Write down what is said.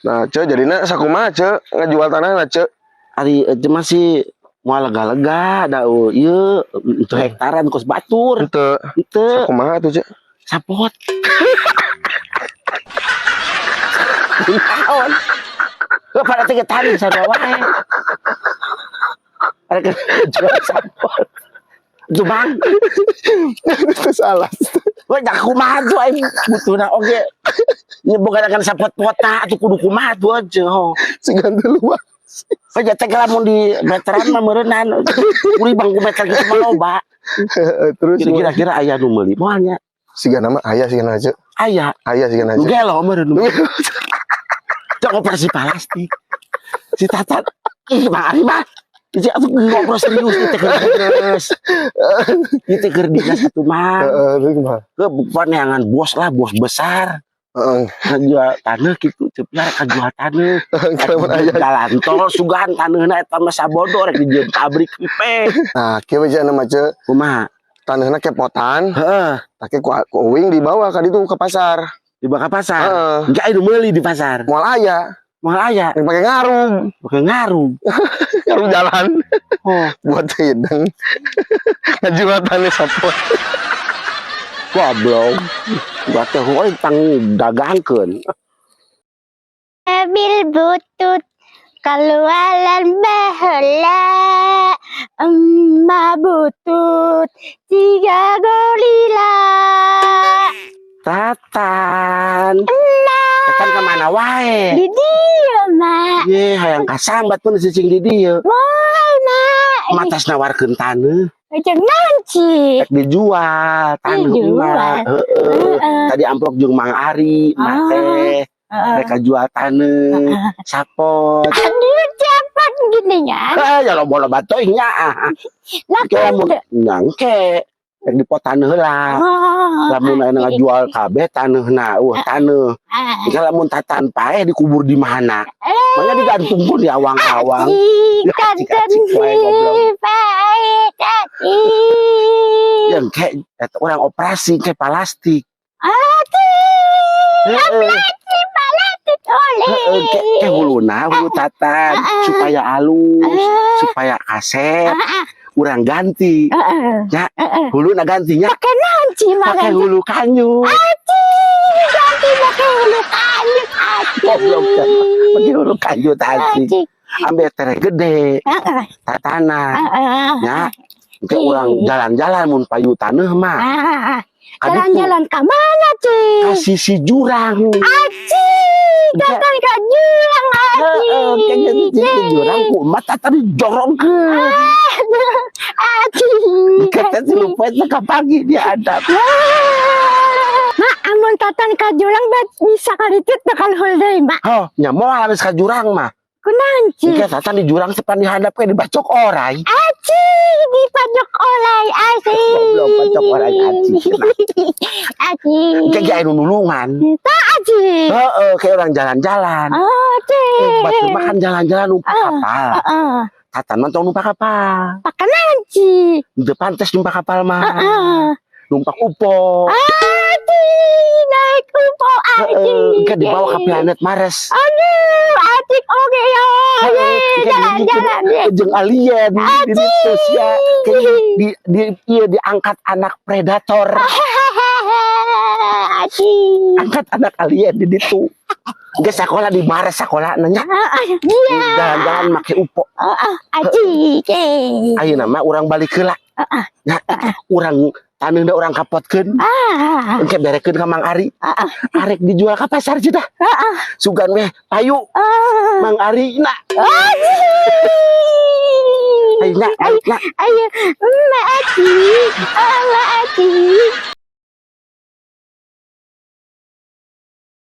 Nah, ce jadinya sakumaha ce ngajual tanahna ce. Ari itu masih mau lega-lega da ieu itu hektaran kos batur. Henteu. Sakumaha tuh ce? Sapot. Naon? Pada teh tadi sarua wae. Ada jual sapot. Itu bang. Itu salah. Wah, dah kumaha tuh aing butuhna oge. Nya boga akan sapot-pota atuh kudu kumaha tuh aja. Sigan teu luas. Oh, teh lamun di meteran mah meureunnan. Uri bangku meter kitu mah loba. Terus kira-kira aya nu meuli moal nya. Sigana mah aya sigana aja. Aya Sigana aja. gelo meureun. Cok operasi plastik. Si Tata ih mah ari mah. Jadi aku ngobrol serius kita kerdinas. Kita kerdinas satu mah. Terus kumaha? Ke paneangan bos lah, bos besar. Jual tanah gitu, cepet jual tanah. Jalan tol sugan tanahna eta mah sabodo rek dijieun pabrik pipe. Nah, kieu we cenah mah ce. Kumaha? Tanahna kepotan. Heeh. Take ku uing dibawa ka ditu ke pasar. Dibawa ke pasar. Enggak anu meuli di pasar. Moal aya. Moal aya. Pakai ngarum. Pakai ngarum. Ngarum jalan. Oh, Buat hidung. Ngajual tanah sapot. goblok. Gua teh hoy tang dagangkeun. Mobil butut keluaran baheula emak butut 3 gorila. Tatan. Tatan kemana wae? Di dieu mak. Ye, hayang kasambat pun cicing di dieu. Moal mak. Matas nawarkeun taneuh. Jeung nanci. Rek dijual taneuh Dijual. mah. Tadi amplop jeung Mang Ari, mah teh. Mereka jual taneuh, sapot. Aduh cepat gininya. Ya loba-loba teuing nya. Lamun Nyangke rek dipot taneuh heula. Lamun aya ngajual kabeh taneuhna, taneuh. Lamun tatan paeh dikubur di mana? Manya digantungkeun di awang-awang. Kan Yang kayak orang operasi kayak plastik. Operasi plastik oleh. Kayak hulu tatan supaya halus, supaya kaset. Urang ganti. Ya, hulu gantinya Pakai nanci pakai hulu kanyu. Ganti pakai hulu kanyu. Goblok kan. Pakai hulu kanyu tadi. Ambil tere gede. Tatana. Ya. Kayak orang jalan-jalan mun payu taneuh mah. Jalan-jalan ke mana, Ci? Kasih si jurang. Aci, datang ke jurang, Aci. Kayaknya di jurang ku mata tadi jorongkeun. Aci. Kata si lupa itu ke pagi dia ada. Mak, amun tatan ke jurang bisa karitit bakal huldeui, Mak. Oh, nya moal habis ka jurang mah. Kunanci. Jika tatan di jurang sepan dihadap kayak dibacok orai. Aci, di pajok olay, Aci. Goblok pacok orai aci. Aci. Kayak anu nulungan. Tak, Aci. Heeh, kayak orang jalan-jalan. Aci. Batu makan jalan-jalan numpak kapal. Tatan mah tong numpak kapal. Pakai nanci. Di depan tes numpak kapal mah. Numpak UFO. Aci, naik UFO, Aci. Kan dibawa ke planet Mars. Aduh, Aci oke ya. Jalan-jalan. Jeung alien di situ sia kayak diangkat anak predator. Aci. Angkat anak alien di situ. Geus sekolah di Mars sekolah nanya. Iya. Jalan-jalan make UFO. Aci. Ayeuna mah urang balik heula. Nah, urang taneuhna urang kapotkeun. Engke berekeun ka Mang Ari. Arek dijual ka pasar cenah. Sugan weh payu. Mang Ari na. Ayeuna, Ayo, Mak Aci.